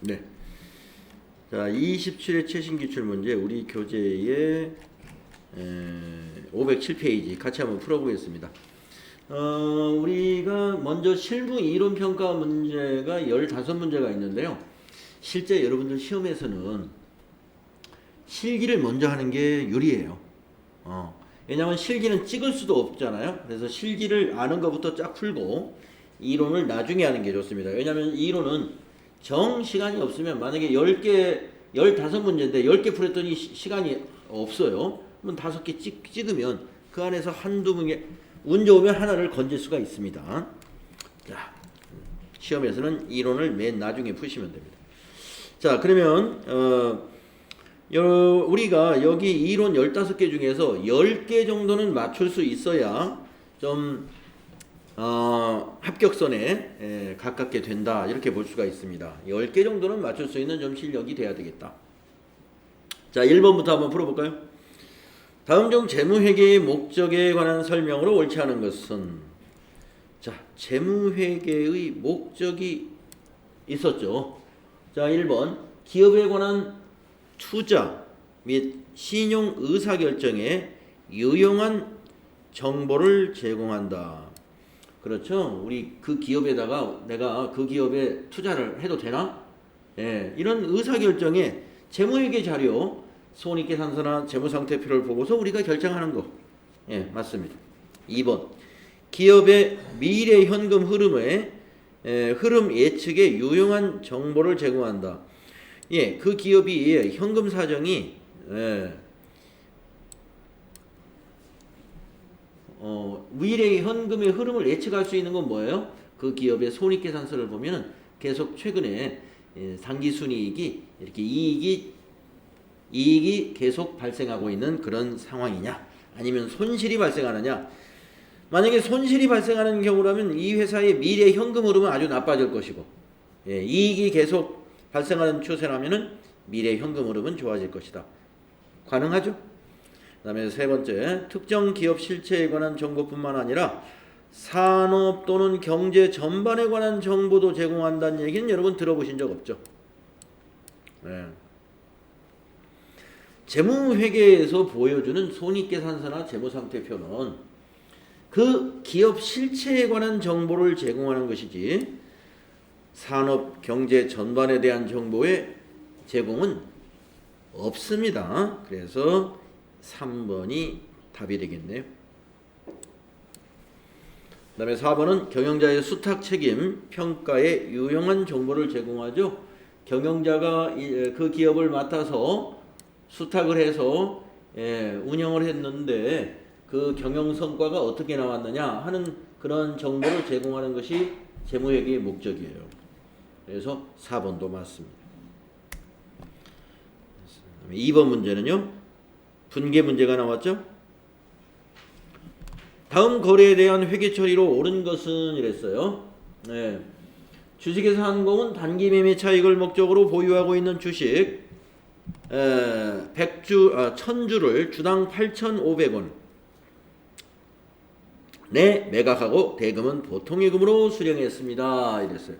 네. 자, 27회 최신 기출 문제 우리 교재의 507페이지 같이 한번 풀어보겠습니다. 우리가 먼저 실무 이론 평가 문제가 15문제가 있는데요. 실제 여러분들 시험에서는 실기를 먼저 하는 게 유리해요. 왜냐하면 실기는 찍을 수도 없잖아요. 그래서 실기를 아는 것부터 쫙 풀고 이론을 나중에 하는 게 좋습니다. 왜냐하면 이론은 정 시간이 없으면 만약에 10개, 15문제인데 10개 풀었더니 시간이 없어요. 그러면 5개 찍으면 그 안에서 한두 문제, 운 좋으면 하나를 건질 수가 있습니다. 자, 시험에서는 이론을 맨 나중에 푸시면 됩니다. 자, 그러면 우리가 여기 이론 15개 중에서 10개 정도는 맞출 수 있어야 좀 합격선에 가깝게 된다 이렇게 볼 수가 있습니다. 10개 정도는 맞출 수 있는 좀 실력이 돼야 되겠다. 자, 1번부터 한번 풀어볼까요? 다음 중 재무회계의 목적에 관한 설명으로 옳지 않은 것은? 자, 재무회계의 목적이 있었죠. 자, 1번 기업에 관한 투자 및 신용 의사결정에 유용한 정보를 제공한다. 그렇죠. 우리 그 기업에다가 내가 그 기업에 투자를 해도 되나? 예, 이런 의사결정에 재무회계 자료, 손익계산서나 재무상태표를 보고서 우리가 결정하는 거. 예, 맞습니다. 2번 기업의 미래 현금 흐름의 흐름 예측에 유용한 정보를 제공한다. 예, 그 기업이 현금 사정이 미래의 현금의 흐름을 예측할 수 있는 건 뭐예요? 그 기업의 손익계산서를 보면은 계속 최근에 당기순이익이 이렇게 이익이 계속 발생하고 있는 그런 상황이냐, 아니면 손실이 발생하느냐. 만약에 손실이 발생하는 경우라면 이 회사의 미래 현금 흐름은 아주 나빠질 것이고, 이익이 계속 발생하는 추세라면은 미래 현금 흐름은 좋아질 것이다. 가능하죠? 그 다음에 세 번째, 특정 기업 실체에 관한 정보뿐만 아니라 산업 또는 경제 전반에 관한 정보도 제공한다는 얘기는 여러분 들어보신 적 없죠? 네. 재무회계에서 보여주는 손익계산서나 재무상태표는 그 기업 실체에 관한 정보를 제공하는 것이지 산업, 경제 전반에 대한 정보의 제공은 없습니다. 그래서 3번이 답이 되겠네요. 그 다음에 4번은 경영자의 수탁 책임, 평가에 유용한 정보를 제공하죠. 경영자가 그 기업을 맡아서 수탁을 해서 운영을 했는데 그 경영 성과가 어떻게 나왔느냐 하는 그런 정보를 제공하는 것이 재무회계의 목적이에요. 그래서 4번도 맞습니다. 2번 문제는요, 분계 문제가 나왔죠. 다음 거래에 대한 회계 처리로 옳은 것은 이랬어요. 주식에서 한공은 단기 매매 차익을 목적으로 보유하고 있는 주식 1000주를 주당 8,500원 내 매각하고 대금은 보통예금으로 수령했습니다. 이랬어요.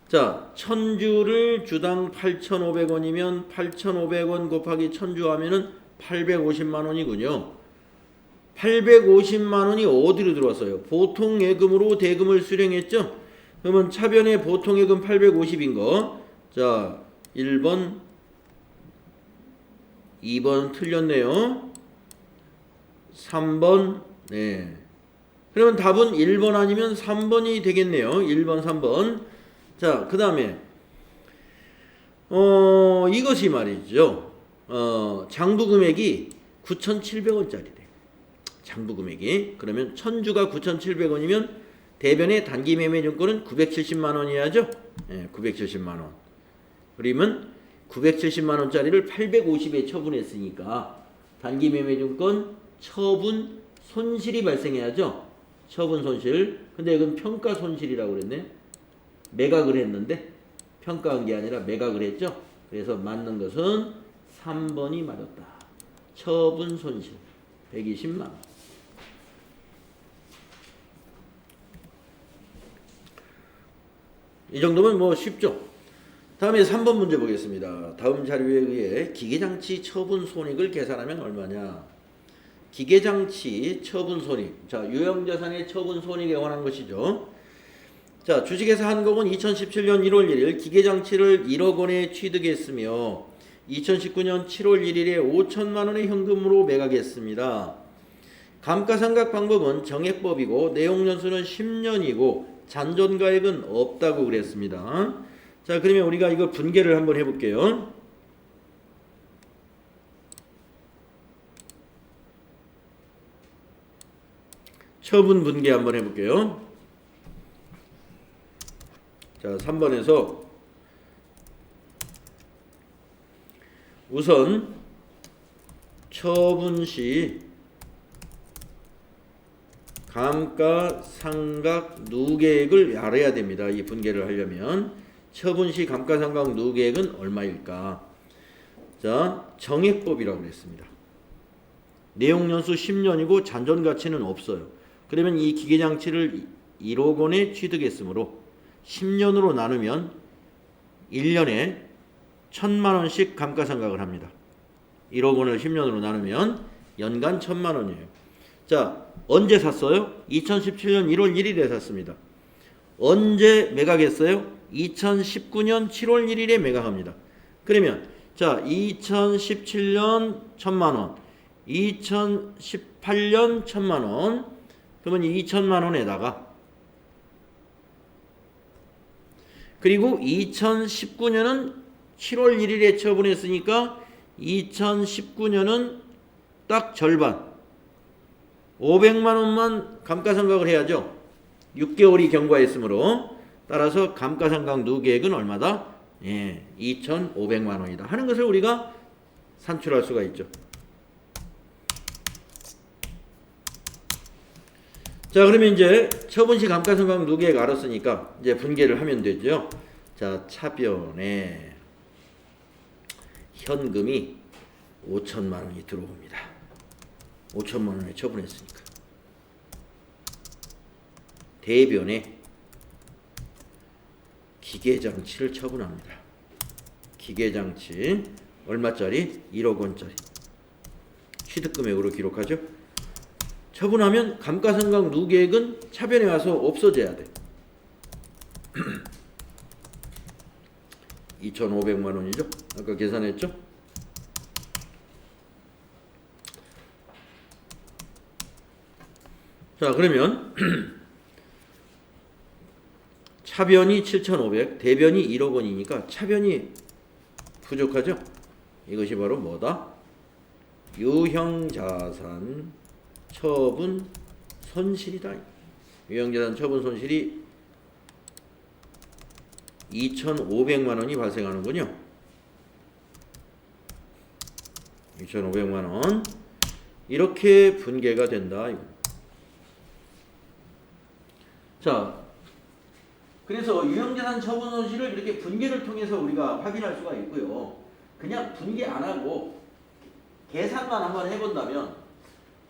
자, 1000주를 주당 8,500원이면 8,500원 곱하기 1000주 하면은 850만 원이군요. 850만 원이 어디로 들어왔어요? 보통예금으로 대금을 수령했죠? 그러면 차변에 보통예금 850인 거. 자, 1번, 2번 틀렸네요. 3번, 네. 그러면 답은 1번 아니면 3번이 되겠네요. 1번, 3번. 자, 그 다음에 이것이 말이죠. 장부금액이 9,700원짜리래. 장부금액이. 그러면 1000주가 9,700원이면 대변의 단기매매증권은 970만 원이야죠. 970만 원. 그러면 970만 원짜리를 850에 처분했으니까 단기매매증권 처분 손실이 발생해야죠. 처분 손실. 근데 이건 평가 손실이라고 그랬네. 매각을 했는데 평가한 게 아니라 매각을 했죠. 그래서 맞는 것은 3번이 맞았다. 처분 손실 120만 원. 이 정도면 뭐 쉽죠. 다음에 3번 문제 보겠습니다. 다음 자료에 의해 기계장치 처분 손익을 계산하면 얼마냐? 기계장치 처분 손익. 자, 유형자산의 처분 손익에 관한 것이죠. 자, 주식회사 한국은 2017년 1월 1일 기계장치를 1억 원에 취득했으며 2019년 7월 1일에 5천만 원의 현금으로 매각했습니다. 감가상각 방법은 정액법이고 내용연수는 10년이고 잔존가액은 없다고 그랬습니다. 자, 그러면 우리가 이거 분계를 한번 해볼게요. 처분 분계 한번 해볼게요. 자, 3번에서 우선 처분 시 감가상각 누계액을 알아야 됩니다. 이 분계를 하려면 처분 시 감가상각 누계액은 얼마일까? 자, 정액법이라고 그랬습니다. 내용연수 10년이고 잔존가치는 없어요. 그러면 이 기계장치를 1억 원에 취득했으므로 10년으로 나누면 1년에 1,000만 원씩 감가상각을 합니다. 1억 원을 10년으로 나누면 연간 1,000만 원이에요. 자, 언제 샀어요? 2017년 1월 1일에 샀습니다. 언제 매각했어요? 2019년 7월 1일에 매각합니다. 그러면 자, 2017년 1,000만 원, 2018년 1,000만 원, 그러면 2천만 원에다가 그리고 2019년은 7월 1일에 처분했으니까 2019년은 딱 절반 500만 원만 감가상각을 해야죠. 6개월이 경과했으므로 따라서 감가상각 누계액은 얼마다? 2,500만 원이다 하는 것을 우리가 산출할 수가 있죠. 자, 그러면 이제 처분시 감가상각 누계액 알았으니까 이제 분계를 하면 되죠. 자, 차변에 현금이 5천만 원이 들어옵니다. 5천만 원에 처분했으니까. 대변에 기계장치를 처분합니다. 기계장치 얼마짜리? 1억 원짜리. 취득금액으로 기록하죠. 처분하면 감가상각 누계액은 차변에 와서 없어져야 돼. 2,500만 원이죠. 아까 계산했죠. 자, 그러면 차변이 7,500, 대변이 1억 원이니까 차변이 부족하죠. 이것이 바로 뭐다? 유형자산 처분 손실이다. 유형자산 처분 손실이 2,500만 원이 발생하는군요. 2,500만 원. 이렇게 분계가 된다. 자, 그래서 유형자산 처분 손실을 이렇게 분계를 통해서 우리가 확인할 수가 있고요. 그냥 분계 안 하고 계산만 한번 해본다면,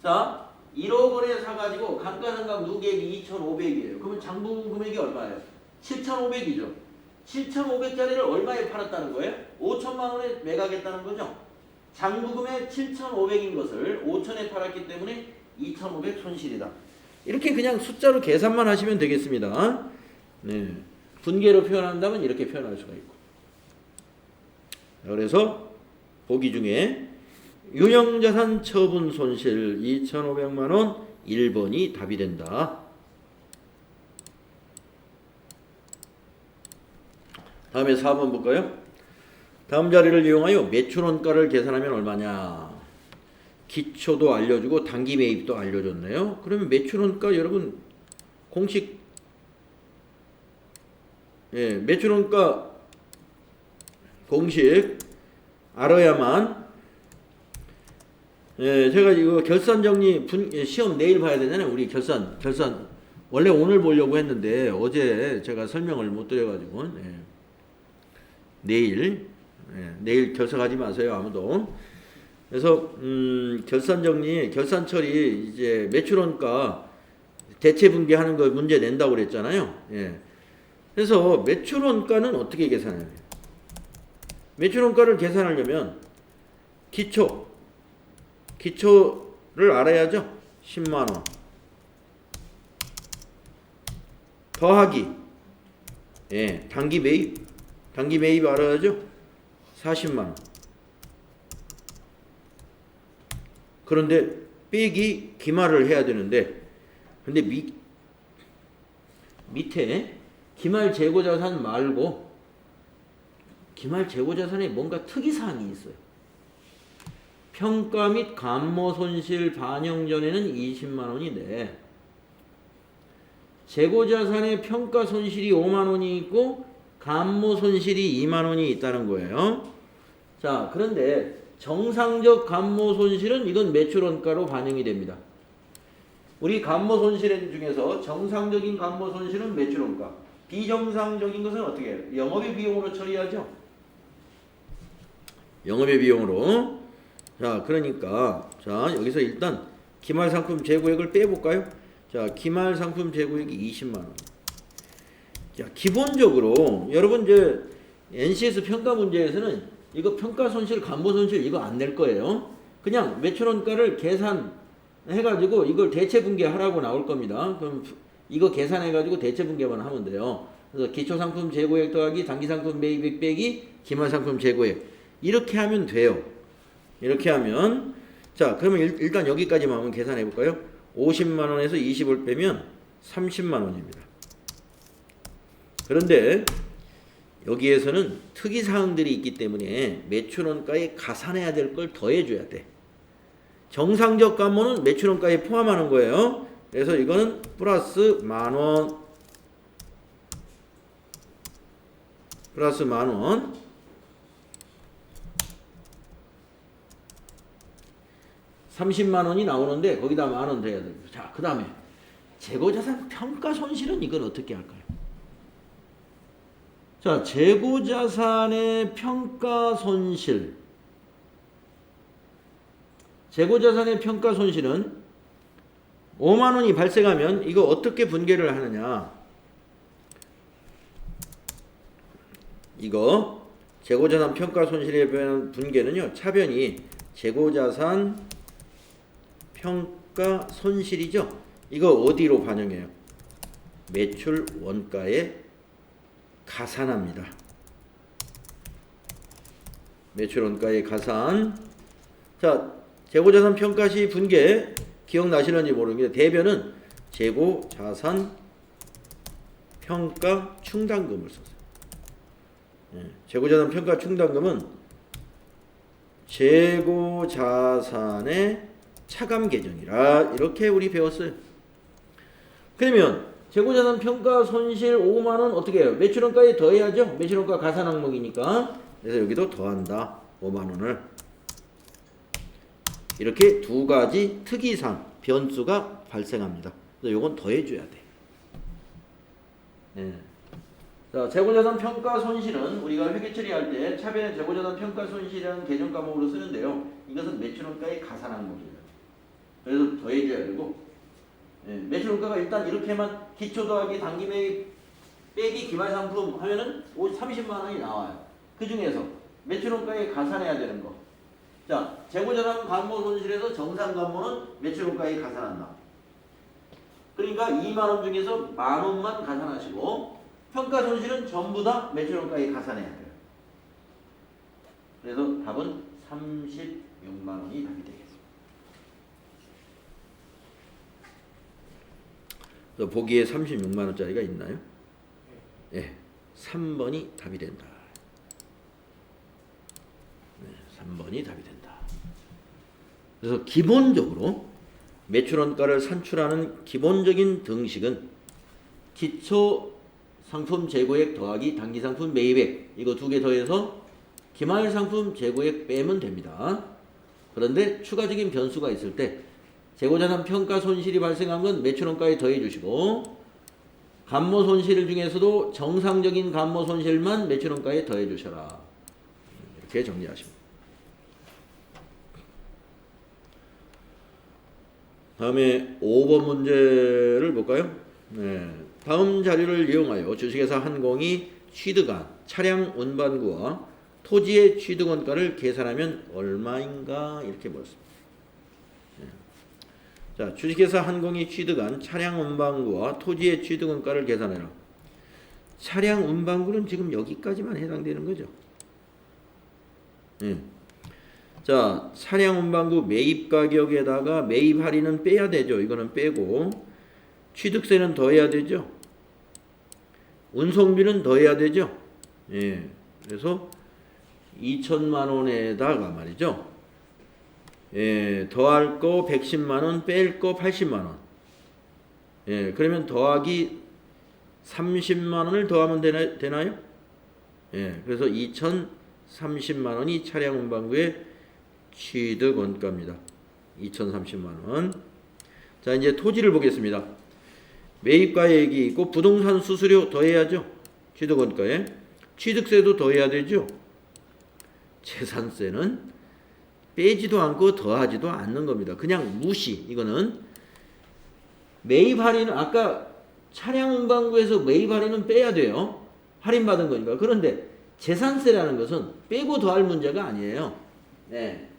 자, 1억 원에 사가지고 감가상각 누계액이 2,500이에요. 그러면 장부 금액이 얼마예요? 7,500이죠. 7,500짜리를 얼마에 팔았다는 거예요? 5천만 원에 매각했다는 거죠. 장부 금액 7,500인 것을 5천에 팔았기 때문에 2,500 손실이다. 이렇게 그냥 숫자로 계산만 하시면 되겠습니다. 네. 분계로 표현한다면 이렇게 표현할 수가 있고. 그래서 보기 중에 유형자산 처분 손실 2,500만 원 1번이 답이 된다. 다음에 4번 볼까요? 다음 자리를 이용하여 매출원가를 계산하면 얼마냐? 기초도 알려주고 단기 매입도 알려줬네요. 그러면 매출원가 여러분 공식 매출원가 공식 알아야만 제가 이거 결산 정리 시험 내일 봐야 되잖아요. 우리 결산 원래 오늘 보려고 했는데 어제 제가 설명을 못 드려가지고 내일 결석하지 마세요 아무도. 그래서 결산 정리 결산 처리 이제 매출원가 대체 분계하는 거 문제 낸다고 그랬잖아요. 그래서 매출원가는 어떻게 계산해요? 매출원가를 계산하려면 기초를 알아야죠. 10만원 더하기 단기 매입 알아야죠. 40만원. 그런데 빼기 기말을 해야 되는데, 근데 밑에 기말 재고자산 말고 기말 재고자산에 뭔가 특이사항이 있어요. 평가 및 감모손실 반영 전에는 20만원인데 재고자산의 평가 손실이 5만원이 있고 감모손실이 2만원이 있다는 거예요. 자, 그런데 정상적 감모손실은 이건 매출원가로 반영이 됩니다. 우리 감모손실 중에서 정상적인 감모손실은 매출원가, 비정상적인 것은 어떻게 해요? 영업의 비용으로 처리하죠. 영업의 비용으로. 자, 그러니까 여기서 일단 기말상품 재고액을 빼볼까요? 자, 기말상품 재고액이 20만원. 자, 기본적으로 여러분 이제 NCS 평가 문제에서는 이거 평가손실, 감모손실 이거 안 낼 거예요. 그냥 매출원가를 계산해가지고 이걸 대체분계하라고 나올 겁니다. 그럼 이거 계산해가지고 대체분계만 하면 돼요. 그래서 기초상품 재고액 더하기 단기상품 매입액 빼기 기말상품 재고액, 이렇게 하면 돼요. 이렇게 하면, 자, 그러면 일단 여기까지만 한번 계산해 볼까요? 50만원에서 20을 빼면 30만원입니다. 그런데 여기에서는 특이사항들이 있기 때문에 매출원가에 가산해야 될 걸 더해줘야 돼. 정상적 감모는 매출원가에 포함하는 거예요. 그래서 이거는 플러스 만원, 플러스 만원, 30만원이 나오는데 거기다 만원 더해야 돼요. 자, 그 다음에 재고자산 평가손실은 이건 어떻게 할까요? 자, 재고자산의 평가손실. 재고자산의 평가손실은 5만원이 발생하면 이거 어떻게 분계를 하느냐. 이거 재고자산 평가손실에 대한 분계는요, 차변이 재고자산 평가손실이죠. 이거 어디로 반영해요? 매출 원가에 가산합니다. 매출 원가에 가산. 자, 재고자산 평가시 분계 기억나시는지 모르겠는데 대변은 재고자산 평가 충당금을 썼어요. 재고자산 평가 충당금은 재고자산의 차감 계정이라 이렇게 우리 배웠어요. 그러면 재고자산 평가 손실 5만원 어떻게 해요? 매출원가에 더해야죠. 매출원가 가산 항목이니까. 그래서 여기도 더한다. 5만원을. 이렇게 두 가지 특이사항, 변수가 발생합니다. 그래서 요건 더해줘야 돼. 네. 자, 재고자산 평가 손실은 우리가 회계 처리할 때 차변에 재고자산 평가 손실이라는 계정 과목으로 쓰는데요. 이것은 매출원가에 가산 항목이에요. 그래서 더해줘야 되고, 매출원가가 일단 이렇게만 기초 더하기 단기 매입 빼기 기말상품 하면은 30만원이 나와요. 그 중에서 매출원가에 가산해야 되는 거. 자, 재고자산 감모손실에서 정상감모는 매출원가에 가산한다. 그러니까 2만원 중에서 만원만 가산하시고 평가손실은 전부 다 매출원가에 가산해야 돼요. 그래서 답은 36만원이 답이 되겠습니다. 보기에 36만원짜리가 있나요? 네, 3번이 답이 된다. 네, 3번이 답이 된다. 그래서 기본적으로 매출원가를 산출하는 기본적인 등식은 기초 상품 재고액 더하기 단기 상품 매입액, 이거 두 개 더해서 기말 상품 재고액 빼면 됩니다. 그런데 추가적인 변수가 있을 때 재고자산 평가 손실이 발생한 건 매출원가에 더해 주시고, 감모 손실 중에서도 정상적인 감모 손실만 매출원가에 더해 주셔라. 이렇게 정리하십니다. 다음에 5번 문제를 볼까요? 네. 다음 자료를 이용하여 주식회사 한공이 취득한 차량 운반구와 토지의 취득원가를 계산하면 얼마인가 이렇게 물었습니다. 자, 주식회사 한공이 취득한 차량 운반구와 토지의 취득원가를 계산해라. 차량 운반구는 지금 여기까지만 해당되는 거죠. 자, 차량 운반구 매입 가격에다가 매입 할인은 빼야 되죠. 이거는 빼고 취득세는 더해야 되죠. 운송비는 더해야 되죠. 예, 그래서 2천만 원에다가 말이죠. 예, 더할 거 110만 원, 뺄 거 80만 원. 예, 그러면 더하기 30만 원을 더하면 되나요? 예, 그래서 2,030만 원이 차량 운반구의 취득 원가입니다. 2,030만 원. 자, 이제 토지를 보겠습니다. 매입가액이 있고 부동산 수수료 더해야죠. 취득 원가에. 취득세도 더해야 되죠. 재산세는 빼지도 않고 더하지도 않는 겁니다. 그냥 무시. 이거는 매입 할인은 아까 차량 운반구에서 매입 할인은 빼야 돼요. 할인받은 거니까. 그런데 재산세라는 것은 빼고 더할 문제가 아니에요. 네.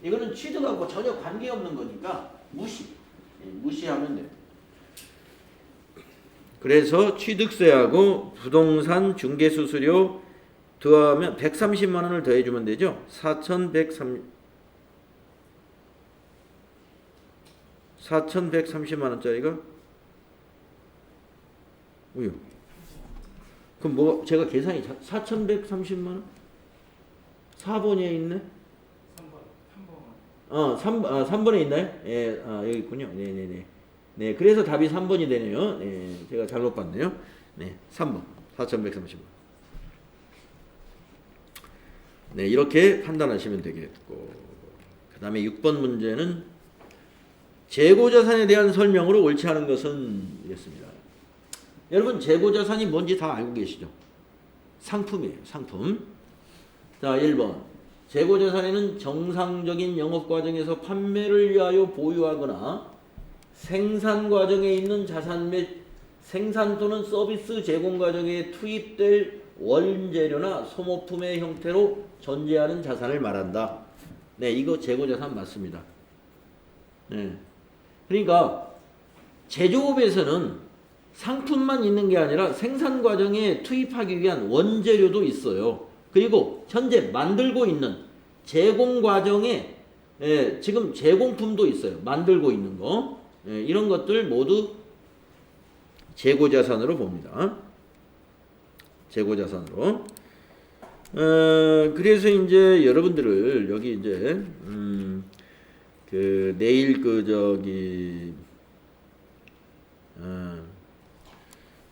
이거는 취득하고 전혀 관계없는 거니까 무시. 무시하면 돼요. 그래서 취득세하고 부동산 중개수수료 더하면 130만 원을 더해주면 되죠. 4,130만 원짜리가 우유. 그럼 뭐 제가 계산이 4,130만 원? 4번에 있네. 3번에 있나요? 예, 여기 있군요. 네네네. 네, 그래서 답이 3번이 되네요. 네, 제가 잘못 봤네요. 네, 3번. 4,130만. 네, 이렇게 판단하시면 되겠고. 그 다음에 6번 문제는 재고자산에 대한 설명으로 옳지 않은 것은 이랬습니다. 여러분, 재고자산이 뭔지 다 알고 계시죠? 상품이에요, 상품. 자, 1번. 재고자산에는 정상적인 영업과정에서 판매를 위하여 보유하거나 생산 과정에 있는 자산 및 생산 또는 서비스 제공 과정에 투입될 원재료나 소모품의 형태로 존재하는 자산을 말한다. 네, 이거 재고자산 맞습니다. 네. 그러니까 제조업에서는 상품만 있는 게 아니라 생산 과정에 투입하기 위한 원재료도 있어요. 그리고 현재 만들고 있는 제공 과정에 지금 제공품도 있어요. 만들고 있는 거. 이런 것들 모두 재고자산으로 봅니다. 재고자산으로. 그래서 이제 여러분들을 여기 이제 그 내일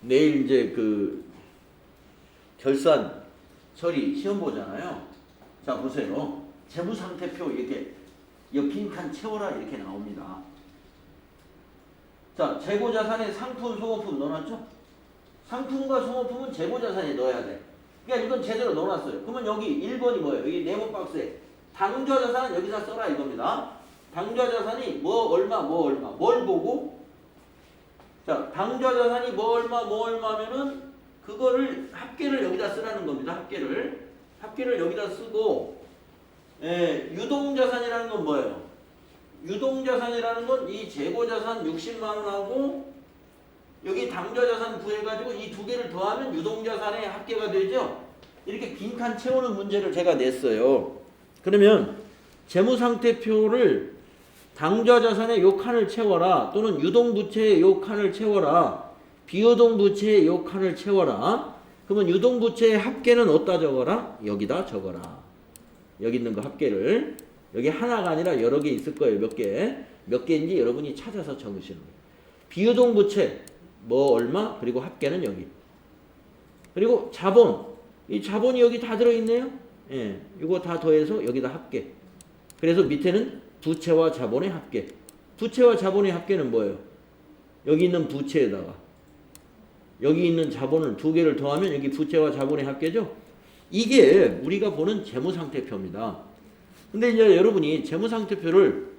내일 이제 그 결산 처리 시험 보잖아요. 자, 보세요. 재무상태표 이렇게 빈칸 채워라 이렇게 나옵니다. 자, 재고자산에 상품, 소모품 넣어놨죠? 상품과 소모품은 재고자산에 넣어야 돼. 그러니까 이건 제대로 넣어놨어요. 그러면 여기 1번이 뭐예요? 여기 네모 박스에 당좌자산은 여기다 써라 이겁니다. 당좌자산이 뭐 얼마 뭘 보고? 자, 당좌자산이 뭐 얼마면은 그거를 합계를 여기다 쓰라는 겁니다. 합계를 여기다 쓰고, 유동자산이라는 건 뭐예요? 유동자산이라는 건 이 재고자산 60만 원하고 여기 당좌자산 구해가지고 이 두 개를 더하면 유동자산의 합계가 되죠. 이렇게 빈칸 채우는 문제를 제가 냈어요. 그러면 재무상태표를 당좌자산의 요 칸을 채워라, 또는 유동부채의 요 칸을 채워라, 비유동부채의 요 칸을 채워라. 그러면 유동부채의 합계는 어디다 적어라? 여기다 적어라. 여기 있는 거 합계를. 여기 하나가 아니라 여러 개 있을 거예요. 몇 개인지 여러분이 찾아서 적으시는 거예요. 비유동부채 뭐 얼마, 그리고 합계는 여기. 그리고 자본, 이 자본이 여기 다 들어있네요. 예, 이거 다 더해서 여기다 합계. 그래서 밑에는 부채와 자본의 합계. 부채와 자본의 합계는 뭐예요? 여기 있는 부채에다가 여기 있는 자본을 두 개를 더하면 여기 부채와 자본의 합계죠. 이게 우리가 보는 재무상태표입니다. 근데 이제 여러분이 재무상태표를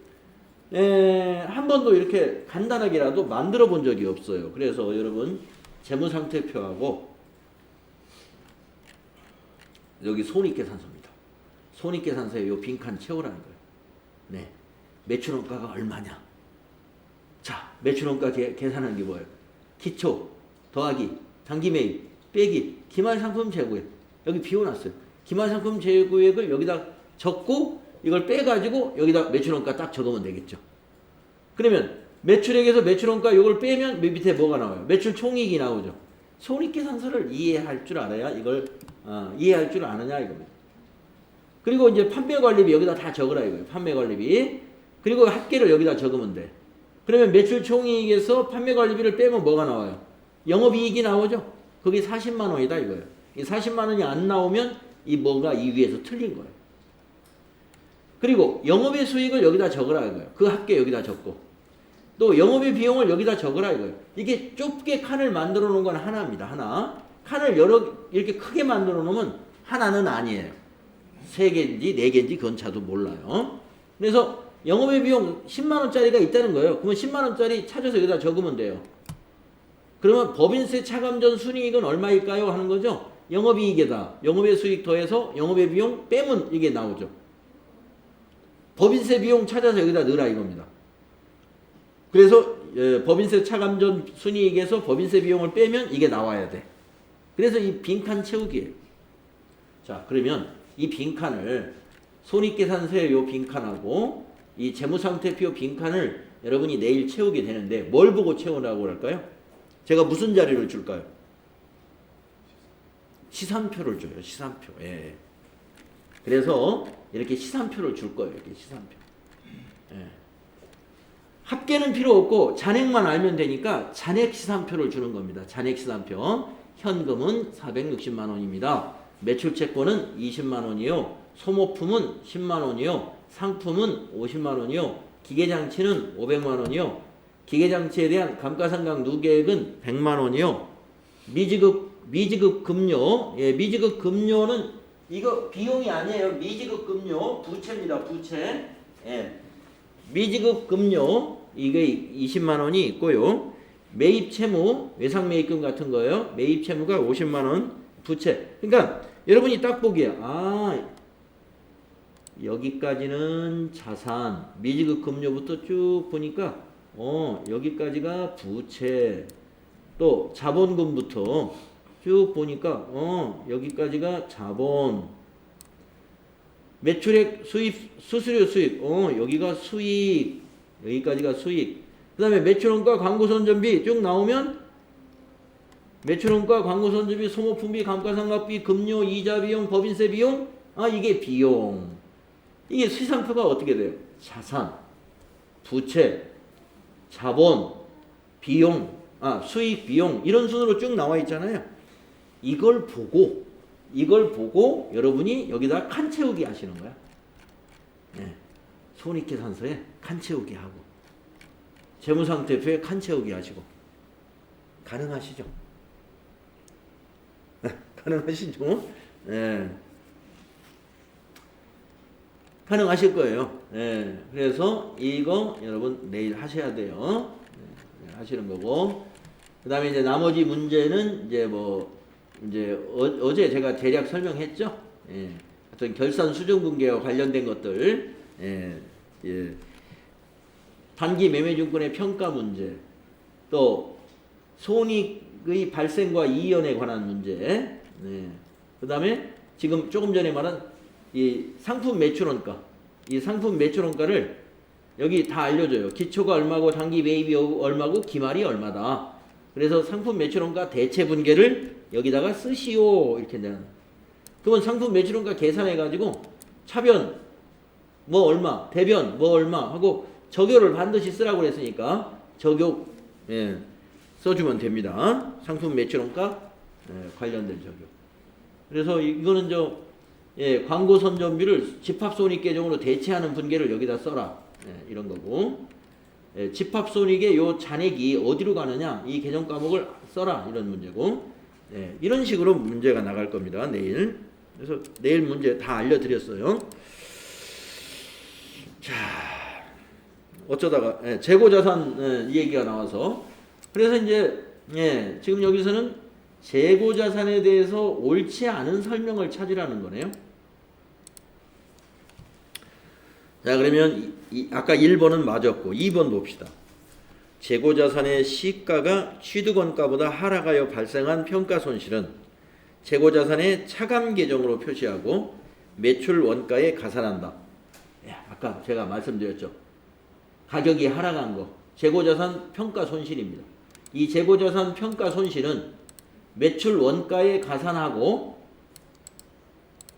한 번도 이렇게 간단하게라도 만들어 본 적이 없어요. 그래서 여러분 재무상태표하고 여기 손익계산서입니다. 손익계산서에 요 빈칸 채우라는 거예요. 네. 매출원가가 얼마냐? 자, 매출원가 계산하는 게 뭐예요? 기초 더하기 단기매입 빼기 기말상품 재고액. 여기 비워놨어요. 기말상품 재고액을 여기다 적고 이걸 빼가지고 여기다 매출원가 딱 적으면 되겠죠. 그러면 매출액에서 매출원가 이걸 빼면 밑에 뭐가 나와요? 매출 총이익이 나오죠. 손익계산서를 이해할 줄 알아야 이걸 이해할 줄 아느냐 이겁니다. 그리고 이제 판매관리비 여기다 다 적으라 이거예요. 판매관리비. 그리고 합계를 여기다 적으면 돼. 그러면 매출 총이익에서 판매관리비를 빼면 뭐가 나와요? 영업이익이 나오죠. 거기 40만 원이다 이거예요. 이 40만 원이 안 나오면 이 뭐가 이 위에서 틀린 거예요. 그리고 영업의 수익을 여기다 적으라 이거예요. 그 합계 여기다 적고 또 영업의 비용을 여기다 적으라 이거예요. 이게 좁게 칸을 만들어 놓은 건 하나입니다. 하나. 칸을 여러 이렇게 크게 만들어 놓으면 하나는 아니에요. 3개인지 4개인지 그건 자도 몰라요. 그래서 영업의 비용 10만 원짜리가 있다는 거예요. 그러면 10만 원짜리 찾아서 여기다 적으면 돼요. 그러면 법인세 차감전 순이익은 얼마일까요? 하는 거죠. 영업이익에다 영업의 수익 더해서 영업의 비용 빼면 이게 나오죠. 법인세 비용 찾아서 여기다 넣으라 이겁니다. 그래서 법인세 차감전 순이익에서 법인세 비용을 빼면 이게 나와야 돼. 그래서 이 빈칸 채우기예요. 자, 그러면 이 빈칸을 손익계산서의 요 빈칸하고 이 재무상태표 빈칸을 여러분이 내일 채우게 되는데 뭘 보고 채우라고 할까요? 제가 무슨 자료를 줄까요? 시산표를 줘요. 시산표. 예. 그래서 이렇게 시산표를 줄 거예요. 이렇게 시산표. 예. 합계는 필요 없고 잔액만 알면 되니까 잔액 시산표를 주는 겁니다. 잔액 시산표. 현금은 460만 원입니다. 매출채권은 20만 원이요. 소모품은 10만 원이요. 상품은 50만 원이요. 기계장치는 500만 원이요. 기계장치에 대한 감가상각 누계액은 100만 원이요. 미지급 급료. 예, 미지급 급료는 이거 비용이 아니에요. 미지급 급료 부채입니다. 부채. 예. 미지급 급료 이게 20만 원이 있고요. 매입 채무, 외상 매입금 같은 거예요. 매입 채무가 50만 원 부채. 그러니까 여러분이 딱 보기에 여기까지는 자산, 미지급 급료부터 쭉 보니까 여기까지가 부채. 또 자본금부터 쭉 보니까 여기까지가 자본. 매출액, 수입, 수수료 수익. 여기가 수익. 여기까지가 수익. 그 다음에 매출원가, 광고선전비 쭉 나오면 매출원가, 광고선전비, 소모품비, 감가상각비, 급료, 이자 비용, 법인세 비용. 이게 비용. 이게 시산표가 어떻게 돼요? 자산, 부채, 자본, 비용, 수익, 비용 이런 순으로 쭉 나와 있잖아요. 이걸 보고 여러분이 여기다 칸 채우기 하시는 거야. 네. 손익계산서에 칸 채우기 하고 재무상태표에 칸 채우기 하시고 가능하시죠? 가능하시죠? 네. 가능하실 거예요. 네. 그래서 이거 여러분 내일 하셔야 돼요. 네. 하시는 거고 그 다음에 이제 나머지 문제는 이제 어제 제가 대략 설명했죠. 예. 어떤 결산 수정분계와 관련된 것들, 예. 단기 매매증권의 평가 문제, 또 손익의 발생과 이연에 관한 문제, 그 다음에 지금 조금 전에 말한 이 상품 매출원가, 이 상품 매출원가를 여기 다 알려줘요. 기초가 얼마고 단기 매입이 얼마고 기말이 얼마다. 그래서 상품 매출원가 대체 분계를 여기다가 쓰시오 이렇게 되는. 그러면 상품 매출원가 계산해 가지고 차변 뭐 얼마, 대변 뭐 얼마 하고 적요를 반드시 쓰라고 그랬으니까 적요 써주면 됩니다. 상품 매출원가 관련된 적요. 그래서 이거는 광고 선전비를 집합손익 계정으로 대체하는 분계를 여기다 써라. 이런 거고. 집합손익의 요 잔액이 어디로 가느냐 이 계정 과목을 써라 이런 문제고 이런 식으로 문제가 나갈 겁니다. 내일. 그래서 내일 문제 다 알려드렸어요. 자, 어쩌다가 재고자산 얘기가 나와서 그래서 이제 지금 여기서는 재고자산에 대해서 옳지 않은 설명을 찾으라는 거네요. 자, 그러면 아까 1번은 맞았고 2번 봅시다. 재고자산의 시가가 취득원가보다 하락하여 발생한 평가 손실은 재고자산의 차감 계정으로 표시하고 매출 원가에 가산한다. 아까 제가 말씀드렸죠. 가격이 하락한 거. 재고자산 평가 손실입니다. 이 재고자산 평가 손실은 매출 원가에 가산하고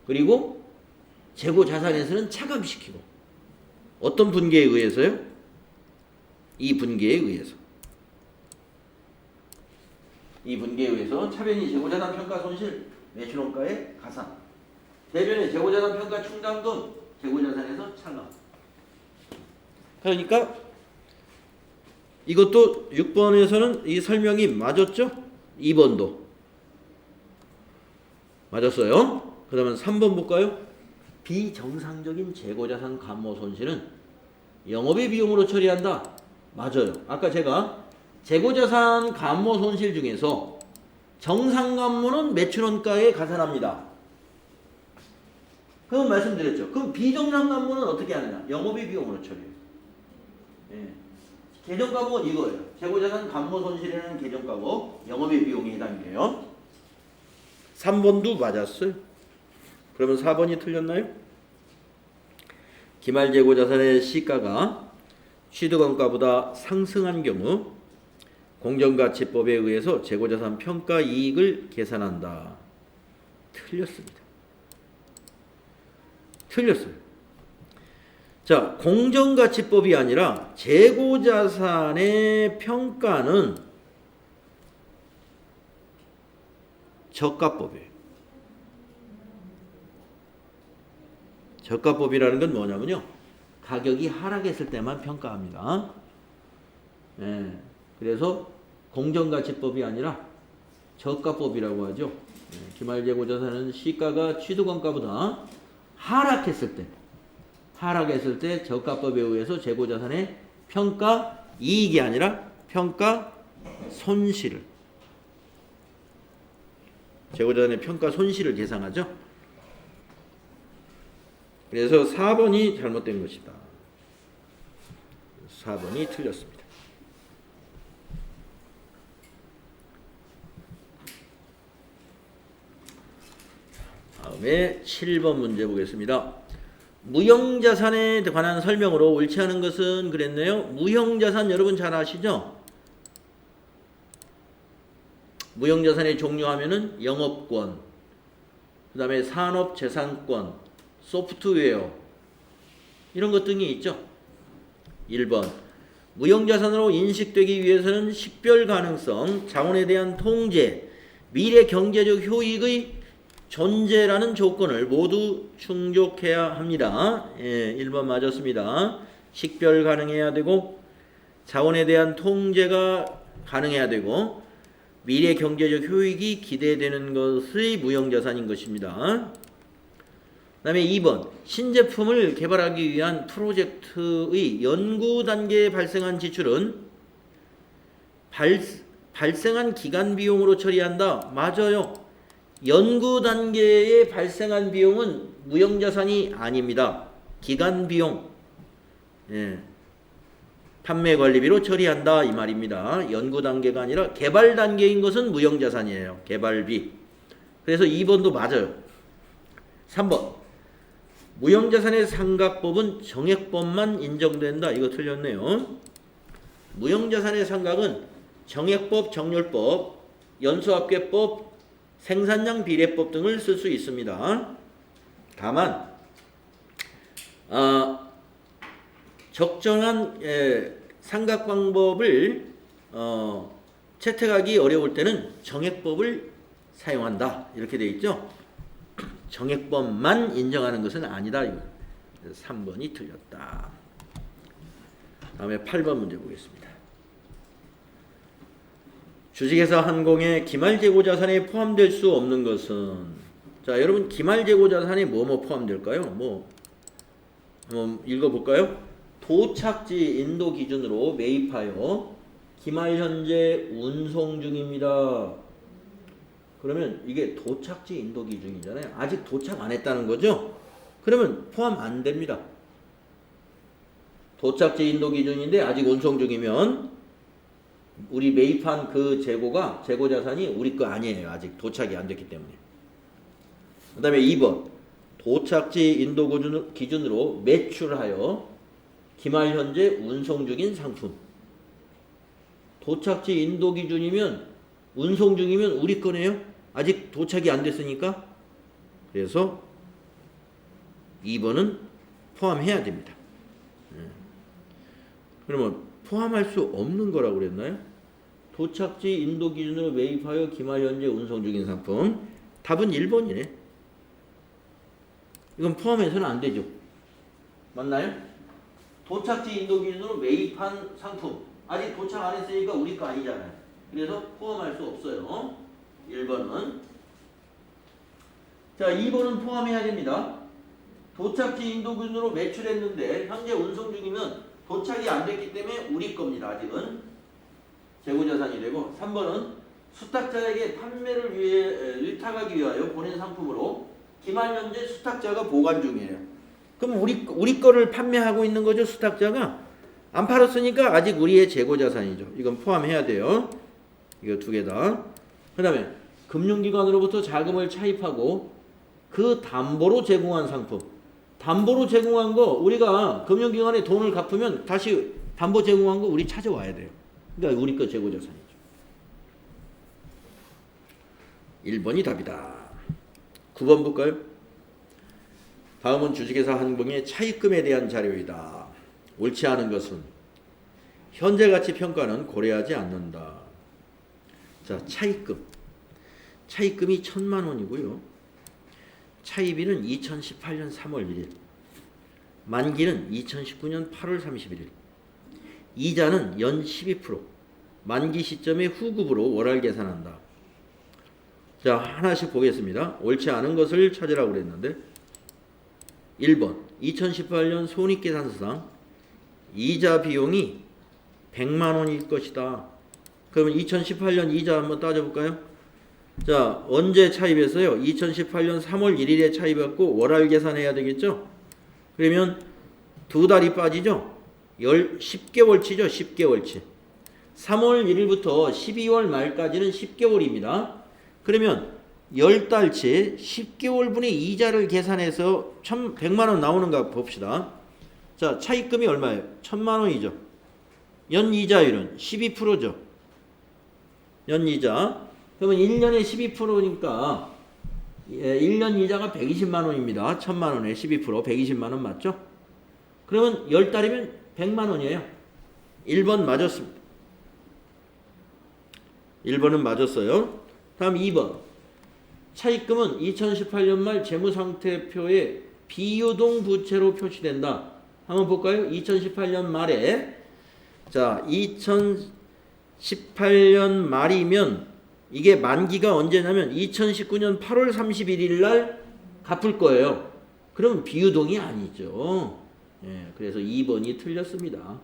그리고 재고자산에서는 차감시키고 어떤 분계에 의해서요? 이 분계에 의해서. 이 분계에 의해서 차변이 재고자산 평가 손실 매출 원가에 가산. 대변의 재고자산 평가 충당금 재고자산에서 차감. 그러니까 이것도 6번에서는 이 설명이 맞았죠? 2번도 맞았어요. 그러면 3번 볼까요? 비정상적인 재고자산 감모 손실은 영업의 비용으로 처리한다. 맞아요. 아까 제가 재고자산 감모 손실 중에서 정상감모는 매출원가에 가산합니다. 그건 말씀드렸죠. 그럼 비정상감모는 어떻게 하느냐? 영업의 비용으로 처리해요. 예. 계정가목은 이거예요. 재고자산 감모 손실에는 계정가목, 영업의 비용이 해당돼요. 3번도 맞았어요. 그러면 4번이 틀렸나요? 기말재고자산의 시가가 취득원가보다 상승한 경우 공정가치법에 의해서 재고자산 평가 이익을 계산한다. 틀렸습니다. 틀렸어요. 자, 공정가치법이 아니라 재고자산의 평가는 저가법이에요. 저가법이라는 건 뭐냐면요. 가격이 하락했을 때만 평가합니다. 네. 그래서 공정가치법이 아니라 저가법이라고 하죠. 네. 기말재고자산은 시가가 취득원가보다 하락했을 때 저가법에 의해서 재고자산의 평가 이익이 아니라 평가 손실을 재고자산의 평가 손실을 계산하죠. 그래서 4번이 잘못된 것이다. 4번이 틀렸습니다. 다음에 7번 문제 보겠습니다. 무형자산에 관한 설명으로 옳지 않은 것은 그랬네요. 무형자산 여러분 잘 아시죠? 무형자산의 종류하면은 영업권, 그 다음에 산업재산권, 소프트웨어 이런 것 등이 있죠. 1번 무형자산으로 인식되기 위해서는 식별 가능성, 자원에 대한 통제, 미래 경제적 효익의 존재라는 조건을 모두 충족해야 합니다. 예, 1번 맞았습니다. 식별 가능해야 되고 자원에 대한 통제가 가능해야 되고 미래 경제적 효익이 기대되는 것의 무형자산인 것입니다. 그 다음에 2번 신제품을 개발하기 위한 프로젝트의 연구 단계에 발생한 지출은 발생한 기간 비용으로 처리한다. 맞아요. 연구 단계에 발생한 비용은 무형자산이 아닙니다. 기간 비용, 예. 판매 관리비로 처리한다 이 말입니다. 연구 단계가 아니라 개발 단계인 것은 무형자산이에요. 개발비. 그래서 2번도 맞아요. 3번 무형자산의 상각법은 정액법만 인정된다. 이거 틀렸네요. 무형자산의 상각은 정액법, 정률법, 연수합계법, 생산량 비례법 등을 쓸 수 있습니다. 다만 적정한 상각 방법을 채택하기 어려울 때는 정액법을 사용한다. 이렇게 되어 있죠. 정액법만 인정하는 것은 아니다. 3번이 틀렸다. 다음에 8번 문제 보겠습니다. 주식회사 한공의 기말재고자산에 포함될 수 없는 것은, 자 여러분 기말재고자산에 뭐뭐 포함될까요? 한번 읽어볼까요? 도착지 인도 기준으로 매입하여 기말 현재 운송 중입니다. 그러면 이게 도착지 인도 기준이잖아요. 아직 도착 안 했다는 거죠? 그러면 포함 안 됩니다. 도착지 인도 기준인데 아직 운송 중이면 우리 매입한 그 재고 자산이 우리 거 아니에요. 아직 도착이 안 됐기 때문에. 그 다음에 2번 도착지 인도 기준으로 매출하여 기말 현재 운송 중인 상품. 도착지 인도 기준이면 운송 중이면 우리 거네요. 아직 도착이 안 됐으니까. 그래서 2번은 포함해야 됩니다. 그러면 포함할 수 없는 거라고 그랬나요? 도착지 인도 기준으로 매입하여 기말 현재 운송 중인 상품. 답은 1번이네. 이건 포함해서는 안 되죠. 맞나요? 도착지 인도 기준으로 매입한 상품. 아직 도착 안 했으니까 우리 거 아니잖아요. 그래서 포함할 수 없어요. 1번은. 자, 2번은 포함해야 됩니다. 도착지 인도 기준으로 매출했는데 현재 운송 중이면 도착이 안 됐기 때문에 우리 겁니다. 아직은. 재고자산이 되고 3번은 수탁자에게 판매를 위해 일탁하기 위하여 보낸 상품으로 기말 현재 수탁자가 보관 중이에요. 그럼 우리 거를 판매하고 있는 거죠. 수탁자가. 안 팔았으니까 아직 우리의 재고자산이죠. 이건 포함해야 돼요. 이거 두 개 다. 그 다음에 금융기관으로부터 자금을 차입하고 그 담보로 제공한 상품. 담보로 제공한 거 우리가 금융기관에 돈을 갚으면 다시 담보 제공한 거 우리 찾아와야 돼요. 그러니까 우리 거 재고자산이죠. 1번이 답이다. 9번 볼까요? 다음은 주식회사 한봉의 차입금에 대한 자료이다. 옳지 않은 것은 현재 가치 평가는 고려하지 않는다. 자, 차입금. 차입금이 1,000만 원이고요. 차입일은 2018년 3월 1일. 만기는 2019년 8월 31일. 이자는 연 12%. 만기 시점의 후급으로 월할 계산한다. 자, 하나씩 보겠습니다. 옳지 않은 것을 찾으라고 그랬는데 1번 2018년 손익계산서상 이자 비용이 100만 원일 것이다. 그러면 2018년 이자 한번 따져볼까요? 자, 언제 차입했어요? 2018년 3월 1일에 차입했고 월할 계산해야 되겠죠? 그러면 두 달이 빠지죠? 10개월치죠? 10개월치. 3월 1일부터 12월 말까지는 10개월입니다. 그러면 10달치 10개월분의 이자를 계산해서 100만 원 나오는가 봅시다. 자, 차입금이 얼마예요? 1,000만 원이죠. 연이자율은 12%죠. 연이자. 그러면 1년에 12%니까 1년 이자가 120만 원입니다. 1,000만 원에 12% 120만 원 맞죠? 그러면 10달이면 100만 원이에요. 1번 맞았습니다. 1번은 맞았어요. 다음 2번. 차입금은 2018년 말 재무상태표에 비유동 부채로 표시된다. 한번 볼까요? 2018년 말에. 자, 2018년 말이면 이게 만기가 언제냐면 2019년 8월 31일 날 갚을 거예요. 그러면 비유동이 아니죠. 예, 그래서 2번이 틀렸습니다.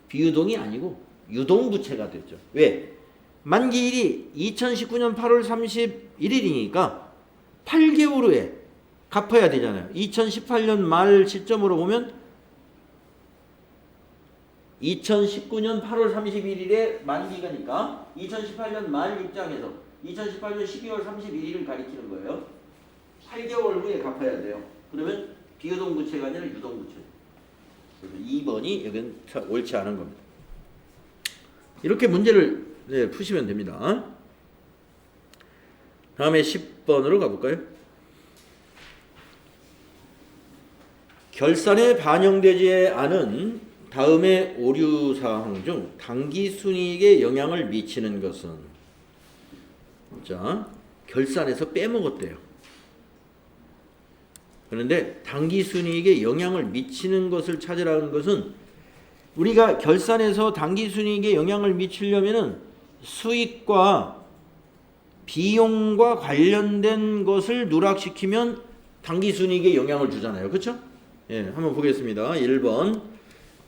비유동이 아니고 유동부채가 됐죠. 왜? 만기일이 2019년 8월 31일이니까 8개월 후에 갚아야 되잖아요. 2018년 말 시점으로 보면 2019년 8월 31일에 만기가니까 2018년 말 입장에서 2018년 12월 31일을 가리키는 거예요. 8개월 후에 갚아야 돼요. 그러면 비유동부채가 아니라 유동부채. 그래서 2번이 여기는 옳지 않은 겁니다. 이렇게 문제를 푸시면 됩니다. 다음에 10번으로 가볼까요? 결산에 반영되지 않은 다음의 오류사항 중 당기순이익에 영향을 미치는 것은, 자, 결산에서 빼먹었대요. 그런데 당기순이익에 영향을 미치는 것을 찾으라는 것은 우리가 결산에서 당기순이익에 영향을 미치려면은 수익과 비용과 관련된 것을 누락시키면 당기순이익에 영향을 주잖아요. 그렇죠? 예, 한번 보겠습니다. 1번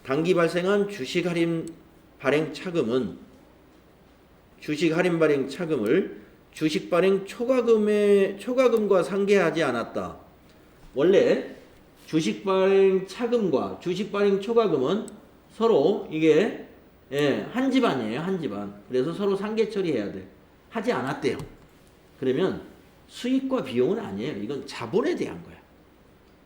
당기 발생한 주식 할인 발행 차금은 주식 할인 발행 차금을 주식 발행 초과금과 상계하지 않았다. 원래 주식 발행 차금과 주식 발행 초과금은 서로 이게 한 집안이에요. 한 집안. 그래서 서로 상계 처리해야 돼. 하지 않았대요. 그러면 수익과 비용은 아니에요. 이건 자본에 대한 거야.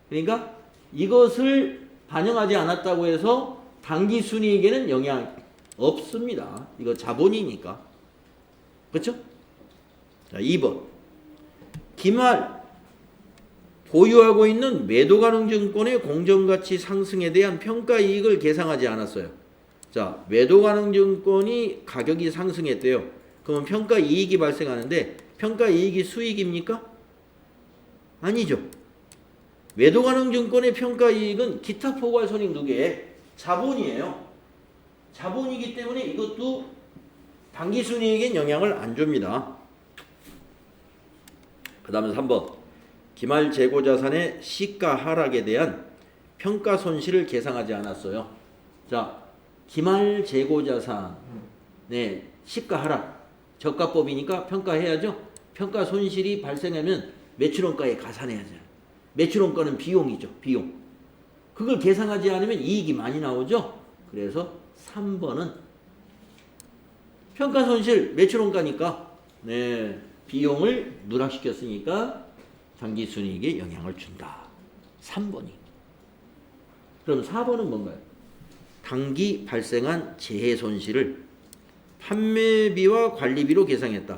그러니까 이것을 반영하지 않았다고 해서 당기순이익에는 영향 없습니다. 이거 자본이니까. 그렇죠? 자, 2번. 기말 보유하고 있는 매도 가능 증권의 공정가치 상승에 대한 평가 이익을 계상하지 않았어요. 자, 매도 가능 증권이 가격이 상승했대요. 그러면 평가 이익이 발생하는데 평가 이익이 수익입니까? 아니죠. 매도 가능 증권의 평가 이익은 기타 포괄 손익 누계의 자본이에요. 자본이기 때문에 이것도 당기순이익엔 영향을 안 줍니다. 그 다음에 3번. 기말 재고 자산의 시가 하락에 대한 평가 손실을 계상하지 않았어요. 자, 기말 재고 자산, 시가 하락, 저가법이니까 평가해야죠. 평가 손실이 발생하면 매출원가에 가산해야죠. 매출원가는 비용이죠. 비용. 그걸 계상하지 않으면 이익이 많이 나오죠. 그래서 3번은 평가 손실 매출원가니까 비용을 누락시켰으니까 당기순이익에 영향을 준다. 3번이. 그럼 4번은 뭔가요? 당기 발생한 재해 손실을 판매비와 관리비로 계상했다.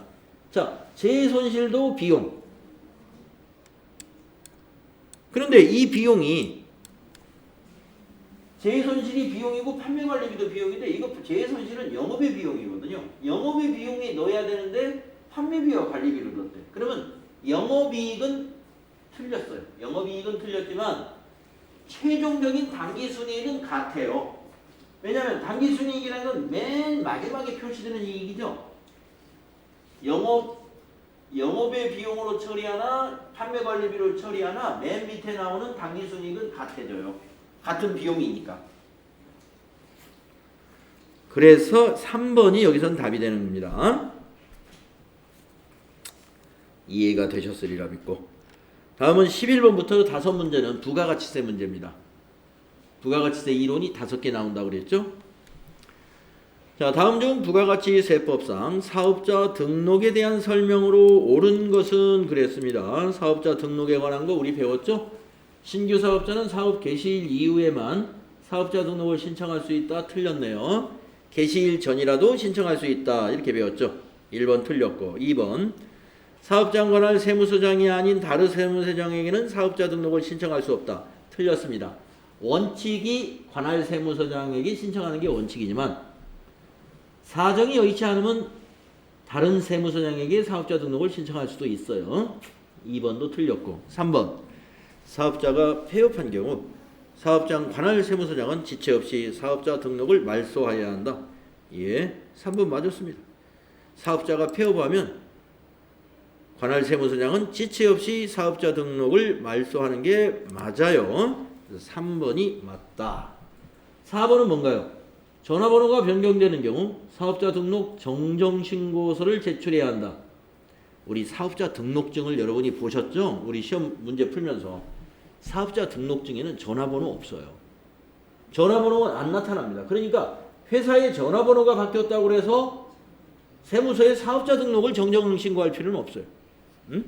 자, 재해 손실도 비용. 그런데 이 비용이 재해 손실이 비용이고 판매 관리비도 비용인데 이거 재해 손실은 영업의 비용이거든요. 영업의 비용에 넣어야 되는데 판매비와 관리비를 넣었대. 그러면 영업이익은 틀렸어요. 영업이익은 틀렸지만 최종적인 당기순이익은 같아요. 왜냐하면 당기순이익이라는 건 맨 마지막에 표시되는 이익이죠. 영업의 비용으로 처리하나 판매관리비로 처리하나 맨 밑에 나오는 당기순이익은 같아져요. 같은 비용이니까. 그래서 3번이 여기선 답이 되는 겁니다. 이해가 되셨으리라 믿고. 다음은 11번부터 5문제는 부가가치세 문제입니다. 부가가치세 이론이 5개 나온다고 그랬죠? 자, 다음 중 부가가치세법상 사업자 등록에 대한 설명으로 옳은 것은 그랬습니다. 사업자 등록에 관한 거 우리 배웠죠? 신규 사업자는 사업 개시일 이후에만 사업자 등록을 신청할 수 있다. 틀렸네요. 개시일 전이라도 신청할 수 있다. 이렇게 배웠죠? 1번 틀렸고 2번 사업장 관할 세무서장이 아닌 다른 세무서장에게는 사업자 등록을 신청할 수 없다. 틀렸습니다. 원칙이 관할 세무서장에게 신청하는 게 원칙이지만 사정이 여의치 않으면 다른 세무서장에게 사업자 등록을 신청할 수도 있어요. 2번도 틀렸고 3번 사업자가 폐업한 경우 사업장 관할 세무서장은 지체 없이 사업자 등록을 말소하여야 한다. 예, 3번 맞았습니다. 사업자가 폐업하면 관할 세무서장은 지체 없이 사업자 등록을 말소하는 게 맞아요. 그래서 3번이 맞다. 4번은 뭔가요? 전화번호가 변경되는 경우 사업자 등록 정정신고서를 제출해야 한다. 우리 사업자 등록증을 여러분이 보셨죠? 우리 시험 문제 풀면서 사업자 등록증에는 전화번호 없어요. 전화번호가 안 나타납니다. 그러니까 회사의 전화번호가 바뀌었다고 해서 세무서에 사업자 등록을 정정신고할 필요는 없어요. 응?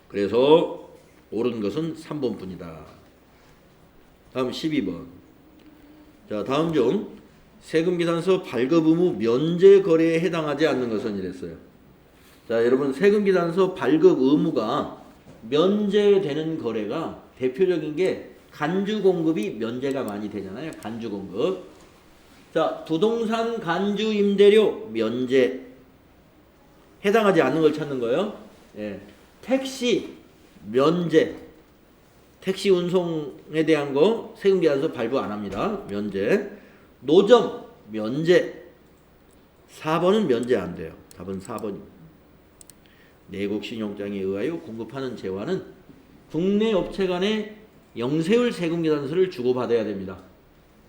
그래서 옳은 것은 3번뿐이다. 다음 12번. 자, 다음 중 세금계산서 발급 의무 면제 거래에 해당하지 않는 것은 이랬어요. 자, 여러분 세금계산서 발급 의무가 면제되는 거래가 대표적인 게 간주공급이 면제가 많이 되잖아요. 간주공급. 자, 부동산 간주 임대료 면제 해당하지 않는 걸 찾는 거예요. 예. 택시 면제. 택시 운송에 대한 거 세금계산서 발부 안 합니다. 면제. 노점 면제. 4번은 면제 안 돼요. 답은 4번입니다. 내국 신용장에 의하여 공급하는 재화는 국내 업체 간에 영세율 세금계산서를 주고받아야 됩니다.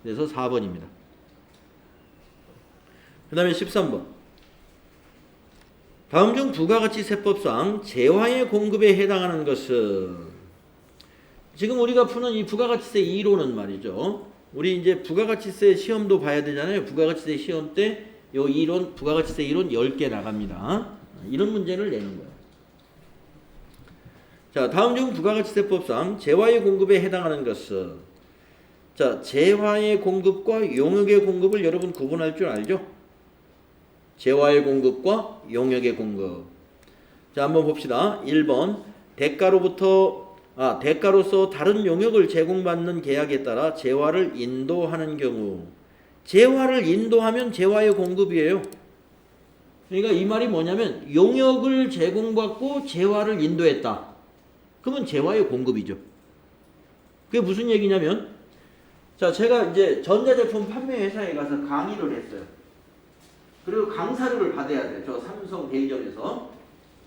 그래서 4번입니다. 그 다음에 13번. 다음 중 부가가치세법상 재화의 공급에 해당하는 것은 지금 우리가 푸는 이 부가가치세 이론은 말이죠. 우리 이제 부가가치세 시험도 봐야 되잖아요. 부가가치세 시험 때 요 이론, 부가가치세 이론 10개 나갑니다. 이런 문제를 내는 거예요. 자, 다음 중 부가가치세법상 재화의 공급에 해당하는 것은, 자, 재화의 공급과 용역의 공급을 여러분 구분할 줄 알죠? 재화의 공급과 용역의 공급. 자, 한번 봅시다. 1번 대가로서 다른 용역을 제공받는 계약에 따라 재화를 인도하는 경우. 재화를 인도하면 재화의 공급이에요. 그러니까 이 말이 뭐냐면 용역을 제공받고 재화를 인도했다. 그러면 재화의 공급이죠. 그게 무슨 얘기냐면, 자, 제가 이제 전자제품 판매 회사에 가서 강의를 했어요. 그리고 강사료를 받아야 돼요. 저 삼성 대리점에서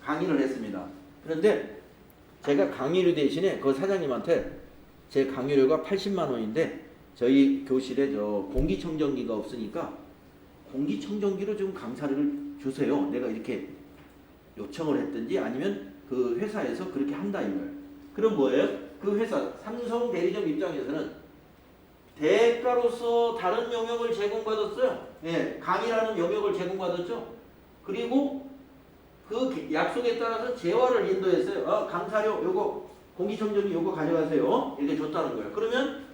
강의를 했습니다. 그런데 제가 강의료 대신에 그 사장님한테 제 강의료가 80만 원인데 저희 교실에 저 공기청정기가 없으니까 공기청정기로 좀 강사료를 주세요. 내가 이렇게 요청을 했든지 아니면 그 회사에서 그렇게 한다 이거예요. 그럼 뭐예요? 그 회사 삼성 대리점 입장에서는 대가로서 다른 영역을 제공받았어요. 예, 강의라는 영역을 제공받았죠. 그리고 그 약속에 따라서 재화를 인도했어요. 강사료 요거 공기청정기 요거 가져가세요. 이렇게 줬다는 거예요. 그러면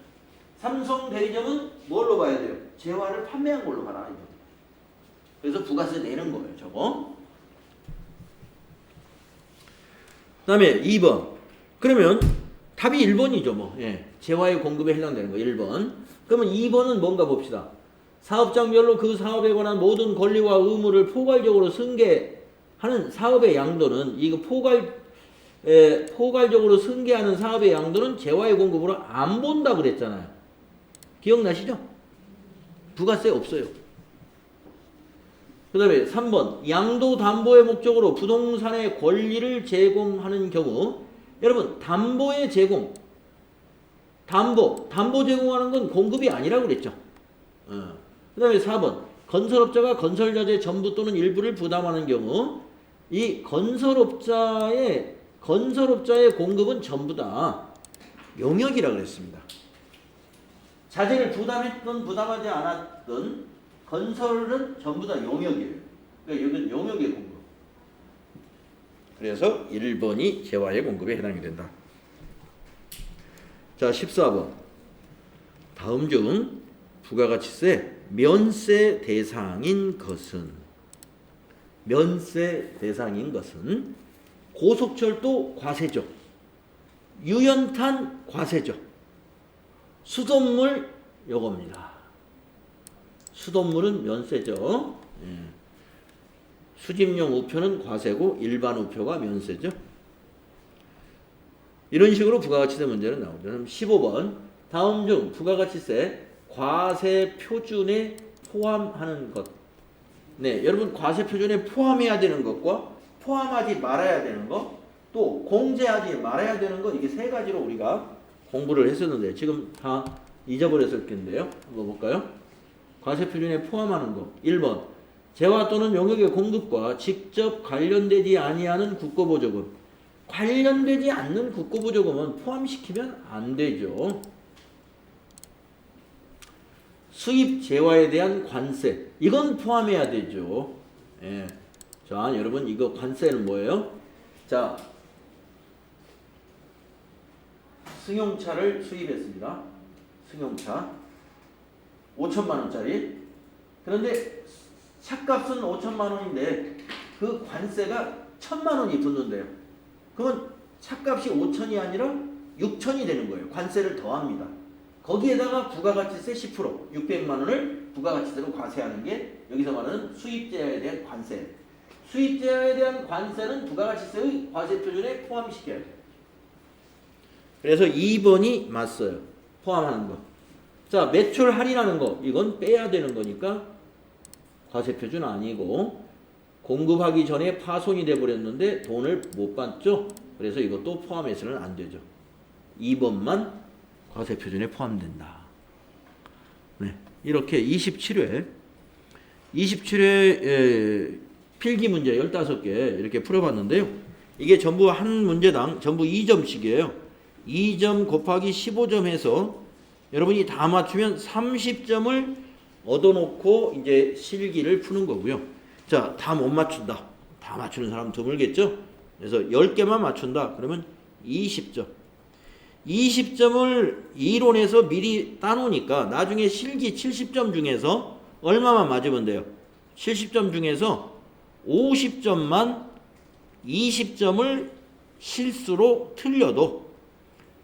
삼성 대리점은 뭘로 봐야 돼요? 재화를 판매한 걸로 봐라. 그래서 부가세 내는 거예요. 저거. 그 다음에 2번. 그러면 답이 1번이죠. 뭐. 예. 재화의 공급에 해당되는 거 1번. 그러면 2번은 뭔가 봅시다. 사업장별로 그 사업에 관한 모든 권리와 의무를 포괄적으로 승계하는 사업의 양도는, 이거 포괄적으로 승계하는 사업의 양도는 재화의 공급으로 안 본다 그랬잖아요. 기억나시죠? 부가세 없어요. 그 다음에 3번 양도 담보의 목적으로 부동산의 권리를 제공하는 경우, 여러분 담보의 제공, 담보 제공하는 건 공급이 아니라고 그랬죠. 그 다음에 4번 건설업자가 건설자재 전부 또는 일부를 부담하는 경우, 이 건설업자의 공급은 전부 다 용역이라고 그랬습니다. 자재를 부담했든 부담하지 않았든 건설은 전부 다 용역이에요. 그러니까 여기는 용역의 공급. 그래서 1번이 재화의 공급에 해당이 된다. 자, 14번. 다음 중 부가가치세 면세 대상인 것은, 고속철도 과세죠. 유연탄 과세죠. 수돗물 요겁니다. 수돗물은 면세죠. 예. 수집용 우표는 과세고 일반 우표가 면세죠. 이런 식으로 부가가치세 문제는 나오죠. 15번. 다음 중 부가가치세 과세 표준에 포함하는 것. 네, 여러분 과세 표준에 포함해야 되는 것과 포함하지 말아야 되는 것, 또 공제하지 말아야 되는 것, 이게 세 가지로 우리가 공부를 했었는데 지금 다 잊어버렸을 텐데요. 한번 볼까요? 과세 표준에 포함하는 것. 1번 재화 또는 용역의 공급과 직접 관련되지 아니하는 국고보조금. 관련되지 않는 국고보조금은 포함시키면 안 되죠. 수입 재화에 대한 관세, 이건 포함해야 되죠. 예. 자, 여러분 이거 관세는 뭐예요? 자, 승용차를 수입했습니다. 승용차 5천만 원짜리. 그런데 차값은 5천만 원인데 그 관세가 1,000만 원이 붙는데요. 그러면 차값이 5천이 아니라 6천이 되는 거예요. 관세를 더합니다. 거기에다가 부가가치세 10%, 600만 원을 부가가치세로 과세하는 게 여기서 말하는 수입재화에 대한 관세. 수입재화에 대한 관세는 부가가치세의 과세 표준에 포함시켜야 돼요. 그래서 2번이 맞어요. 포함하는 거. 자, 매출 할인하는 거, 이건 빼야 되는 거니까 과세 표준 아니고, 공급하기 전에 파손이 돼버렸는데 돈을 못 받죠. 그래서 이것도 포함해서는 안 되죠. 2번만 과세 표준에 포함된다. 네, 이렇게 27회 필기 문제 15개 이렇게 풀어봤는데요. 이게 전부 한 문제당 전부 2점씩이에요. 2점 곱하기 15점 해서 여러분이 다 맞추면 30점을 얻어놓고 이제 실기를 푸는 거고요. 자, 다 못 맞춘다. 다 맞추는 사람 드물겠죠? 그래서 10개만 맞춘다. 그러면 20점. 20점을 이론에서 미리 따놓으니까 나중에 실기 70점 중에서 얼마만 맞으면 돼요? 70점 중에서 50점만 20점을 실수로 틀려도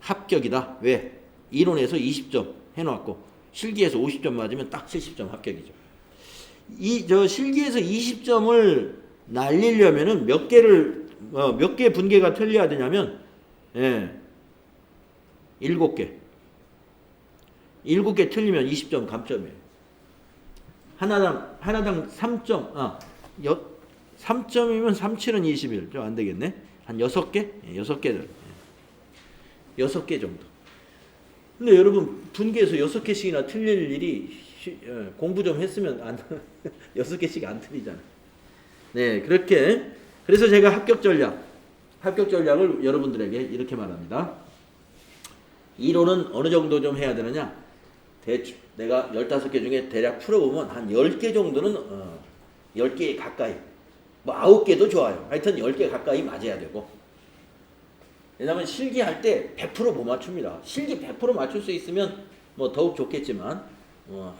합격이다. 왜? 이론에서 20점 해놓았고 실기에서 50점 맞으면 딱 70점 합격이죠. 실기에서 20점을 날리려면은 몇 개 분계가 틀려야 되냐면 7개. 7개 틀리면 20점 감점이에요. 하나당 3점. 3점이면 37은 21. 좀 안 되겠네. 한 6개? 6개들. 6개 정도. 근데 여러분 분계에서 6개씩이나 틀릴 일이 공부 좀 했으면 6개씩 안 틀리잖아요. 네, 그렇게. 그래서 제가 합격 전략을 여러분들에게 이렇게 말합니다. 이론은 어느 정도 좀 해야 되느냐? 대충 내가 15개 중에 대략 풀어보면 한 10개 정도는 10개 가까이, 뭐 9개도 좋아요. 하여튼 10개 가까이 맞아야 되고. 왜냐하면 실기할 때 100% 못 맞춥니다. 실기 100% 맞출 수 있으면 뭐 더욱 좋겠지만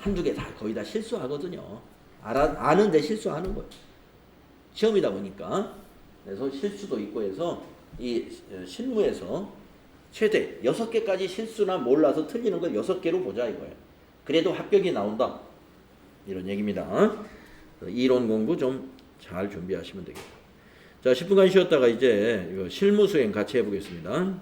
한두 개 다 거의 다 실수하거든요. 아는데 실수하는 거예요. 시험이다 보니까. 그래서 실수도 있고 해서 이 실무에서 최대 6개까지 실수나 몰라서 틀리는 걸 6개로 보자 이거예요. 그래도 합격이 나온다. 이런 얘기입니다. 이론 공부 좀 잘 준비하시면 되겠다. 자, 10분간 쉬었다가 이제 이거 실무 수행 같이 해보겠습니다.